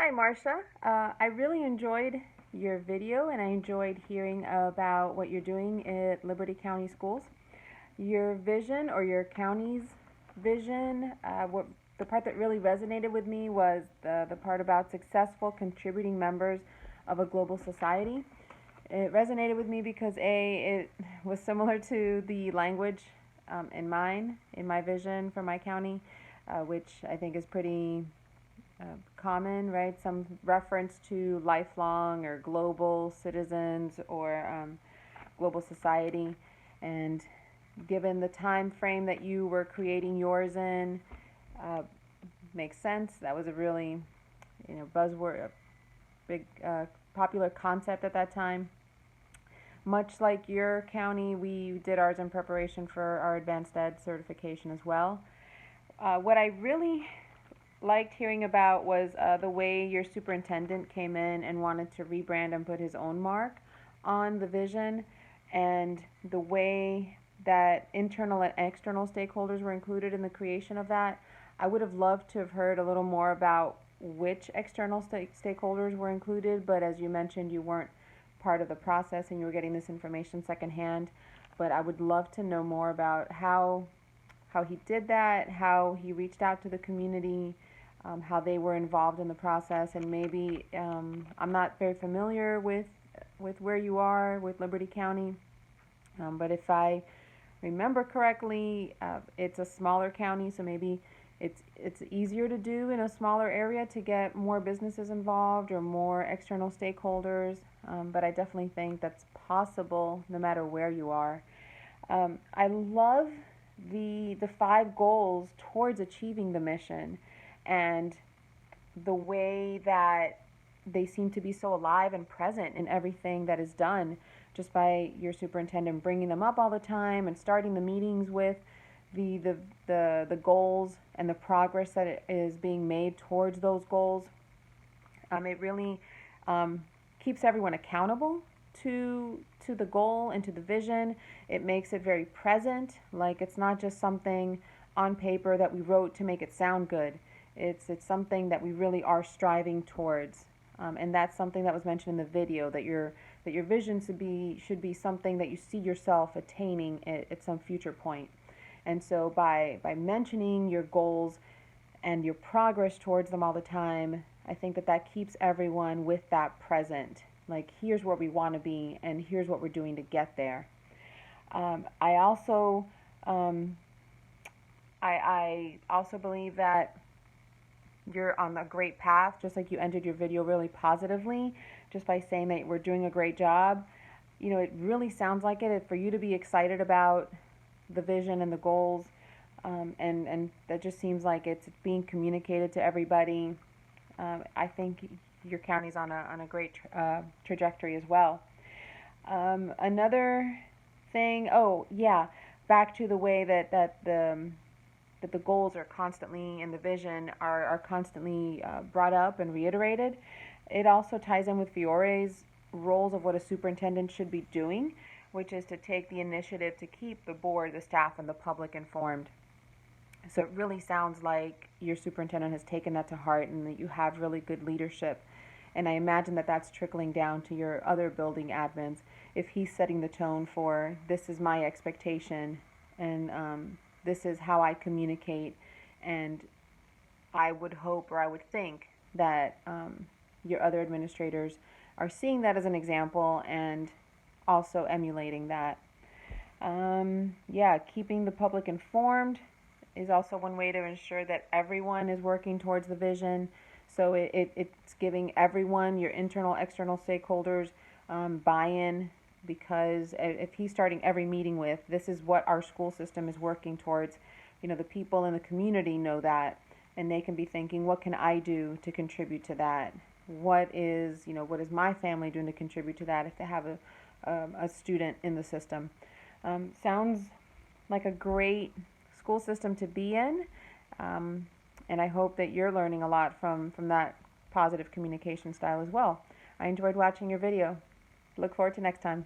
Hi, Marcia. I really enjoyed your video and I enjoyed hearing about what you're doing at Liberty County Schools. Your vision or your county's vision, the part that really resonated with me was the part about successful contributing members of a global society. It resonated with me because it was similar to the language in my vision for my county, which I think is pretty common, right? Some reference to lifelong or global citizens or global society. And given the time frame that you were creating yours in, uh, makes sense. That was a really, buzzword, a big popular concept at that time. Much like your county, we did ours in preparation for our advanced ed certification as well. What I really liked hearing about was the way your superintendent came in and wanted to rebrand and put his own mark on the vision, and the way that internal and external stakeholders were included in the creation of that. I would have loved to have heard a little more about which external stakeholders were included, but as you mentioned, you weren't part of the process and you were getting this information secondhand. But I would love to know more about how he did that, how he reached out to the community, how they were involved in the process, and maybe I'm not very familiar with where you are with Liberty County, but if I remember correctly, it's a smaller county, so maybe it's easier to do in a smaller area to get more businesses involved or more external stakeholders. But I definitely think that's possible no matter where you are. I love the five goals towards achieving the mission, and the way that they seem to be so alive and present in everything that is done, just by your superintendent bringing them up all the time and starting the meetings with the goals and the progress that is being made towards those goals. It really keeps everyone accountable to the goal and to the vision. It makes it very present, like it's not just something on paper that we wrote to make it sound good. It's something that we really are striving towards, and that's something that was mentioned in the video, that your vision should be something that you see yourself attaining at some future point. And so by mentioning your goals and your progress towards them all the time, I think that keeps everyone with that present. Like, here's where we want to be, and here's what we're doing to get there. I also um, I also believe that you're on a great path, just like you ended your video really positively, just by saying that we're doing a great job. It really sounds like it for you to be excited about the vision and the goals, and that just seems like it's being communicated to everybody. I think your county's on a great trajectory as well. Another thing, oh yeah, back to the way that the goals are constantly and the vision are constantly brought up and reiterated. It also ties in with Fiore's roles of what a superintendent should be doing, which is to take the initiative to keep the board, the staff, and the public informed. So it really sounds like your superintendent has taken that to heart and that you have really good leadership. And I imagine that that's trickling down to your other building admins. If he's setting the tone for, this is my expectation, and this is how I communicate, and I would hope or I would think that your other administrators are seeing that as an example and also emulating that. Yeah, keeping the public informed is also one way to ensure that everyone is working towards the vision. So it's giving everyone, your internal, external stakeholders, buy-in, because if he's starting every meeting with, this is what our school system is working towards, the people in the community know that, and they can be thinking, what can I do to contribute to that? What is my family doing to contribute to that if they have a student in the system? Sounds like a great school system to be in. And I hope that you're learning a lot from that positive communication style as well. I enjoyed watching your video. Look forward to next time.